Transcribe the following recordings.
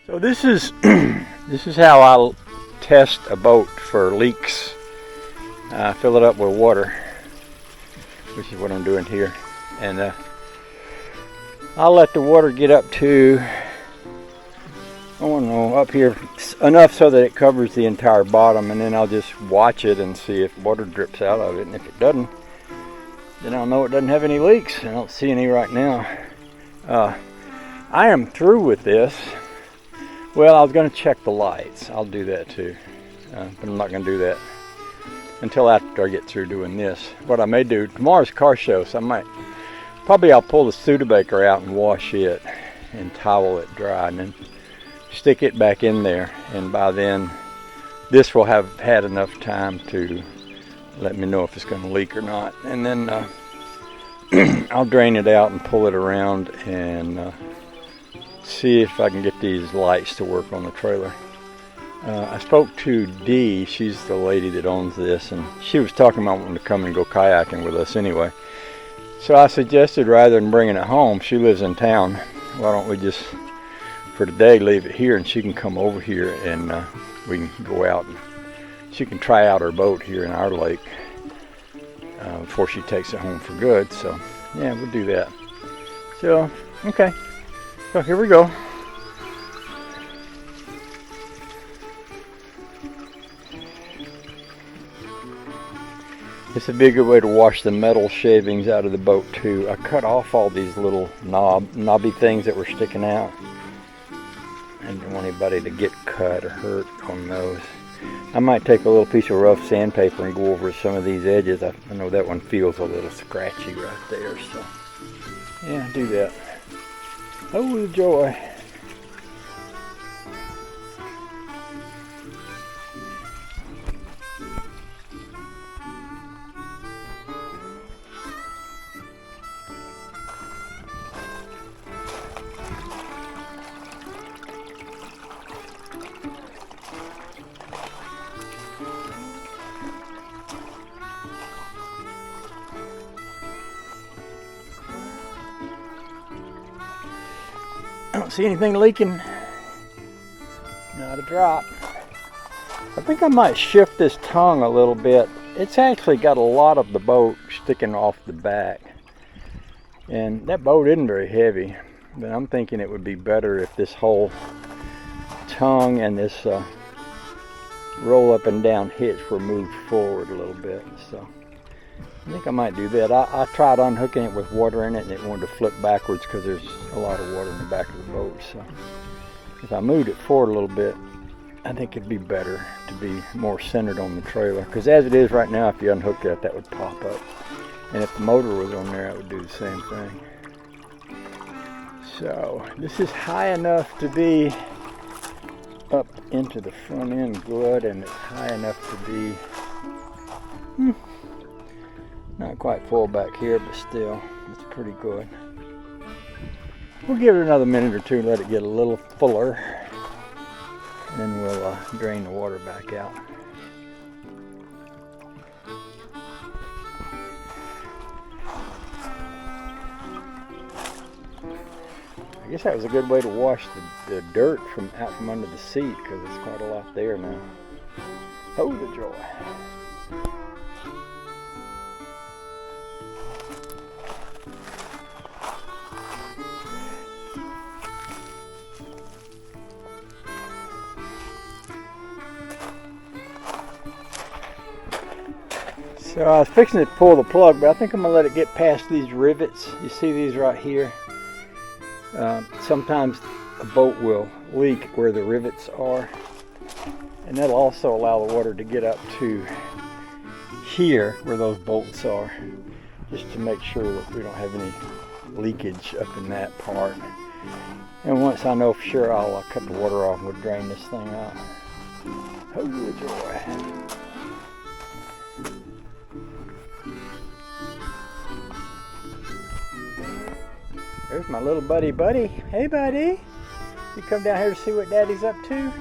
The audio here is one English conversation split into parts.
So this is this is how I'll test a boat for leaks. Fill it up with water, which is what I'm doing here, and I'll let the water get up to, I don't know, up here enough so that it covers the entire bottom, and then I'll just watch it and see if water drips out of it, and if it doesn't, then I'll know it doesn't have any leaks. I don't see any right now. I am through with this. Well, I was going to check the lights. I'll do that too, but I'm not going to do that until after I get through doing this. What I may do, tomorrow's car show, so I'll pull the Studebaker out and wash it and towel it dry, and then stick it back in there, and by then this will have had enough time to let me know if it's going to leak or not, and then I'll drain it out and pull it around and see if I can get these lights to work on the trailer. I spoke to Dee, she's the lady that owns this, and she was talking about wanting to come and go kayaking with us anyway. So I suggested, rather than bringing it home, she lives in town, why don't we just, for today, leave it here, and she can come over here and we can go out and she can try out her boat here in our lake before she takes it home for good. So yeah, we'll do that. So, okay. So here we go. This would be a good way to wash the metal shavings out of the boat too. I cut off all these little knobby things that were sticking out. I didn't want anybody to get cut or hurt on those. I might take a little piece of rough sandpaper and go over some of these edges. I know that one feels a little scratchy right there, so yeah, do that. Oh, the joy. I don't see anything leaking. Not a drop. I think I might shift this tongue a little bit. It's actually got a lot of the boat sticking off the back. And that boat isn't very heavy, but I'm thinking it would be better if this whole tongue and this roll up and down hitch were moved forward a little bit. So I think I might do that. I tried unhooking it with water in it, and it wanted to flip backwards because there's a lot of water in the back of the boat. So if I moved it forward a little bit, I think it'd be better to be more centered on the trailer. Because as it is right now, if you unhook that, that would pop up. And if the motor was on there, I would do the same thing. So this is high enough to be up into the front end good, and it's high enough to be not quite full back here, but still, it's pretty good. We'll give it another minute or two and let it get a little fuller, and then we'll drain the water back out. I guess that was a good way to wash the dirt out from under the seat, because it's quite a lot there now. Oh, the joy. So I was fixing to pull the plug, but I think I'm going to let it get past these rivets. You see these right here? Sometimes a boat will leak where the rivets are, and that'll also allow the water to get up to here where those bolts are, just to make sure that we don't have any leakage up in that part. And once I know for sure, I'll cut the water off and we'll drain this thing out. Oh, the joy. There's my little buddy. Hey, buddy. You come down here to see what Daddy's up to?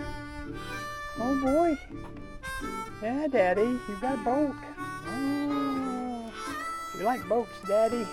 Oh, boy. Yeah, Daddy, you got a boat. Oh, you like boats, Daddy?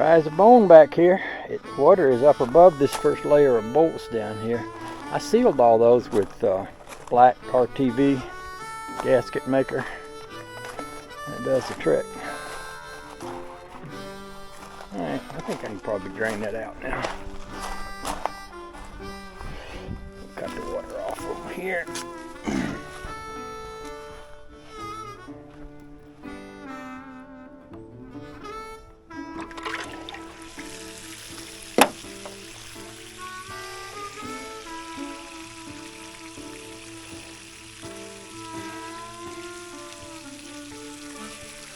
Dry as a bone back here. Water is up above this first layer of bolts down here. I sealed all those with black RTV gasket maker. That does the trick. Alright, I think I can probably drain that out now. Cut the water off over here.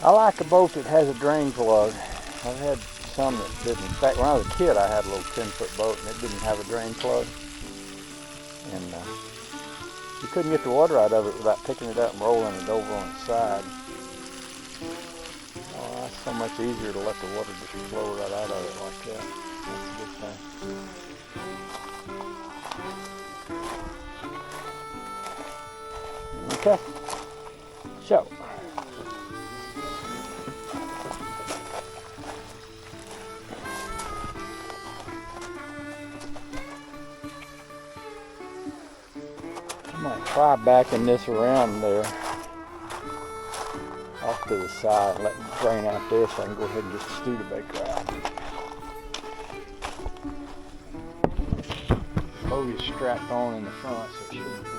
I like a boat that has a drain plug. I've had some that didn't. In fact, when I was a kid, I had a little 10-foot boat and it didn't have a drain plug. And you couldn't get the water out of it without picking it up and rolling it over on its side. Oh, that's so much easier to let the water just flow right out of it like that. That's a good thing. Okay. So. I'm going to try backing this around there off to the side and let it drain out there so I can go ahead and get the Studebaker out. Hose is strapped on in the front, so it shouldn't be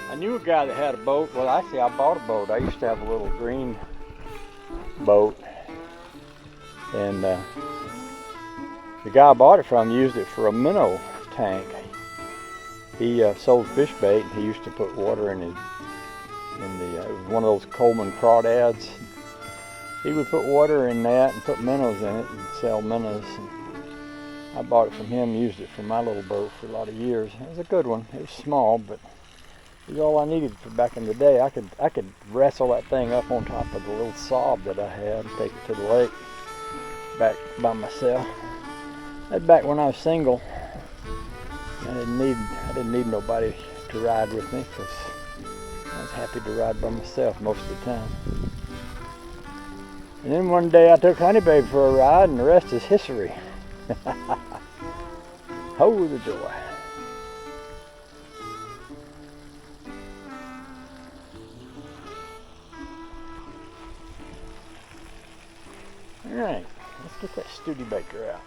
I knew a guy that had a boat. Well, actually, I bought a boat. I used to have a little green boat, and the guy I bought it from used it for a minnow tank. He sold fish bait, and he used to put water in it was one of those Coleman crawdads. He would put water in that and put minnows in it and sell minnows. And I bought it from him, used it for my little boat for a lot of years. It was a good one. It was small, but it was all I needed for back in the day. I could wrestle that thing up on top of the little sob that I had and take it to the lake back by myself. That's back when I was single. I didn't need nobody to ride with me because I was happy to ride by myself most of the time. And then one day I took Honey Babe for a ride, and the rest is history. Oh, the joy. All right, let's get that Studebaker out.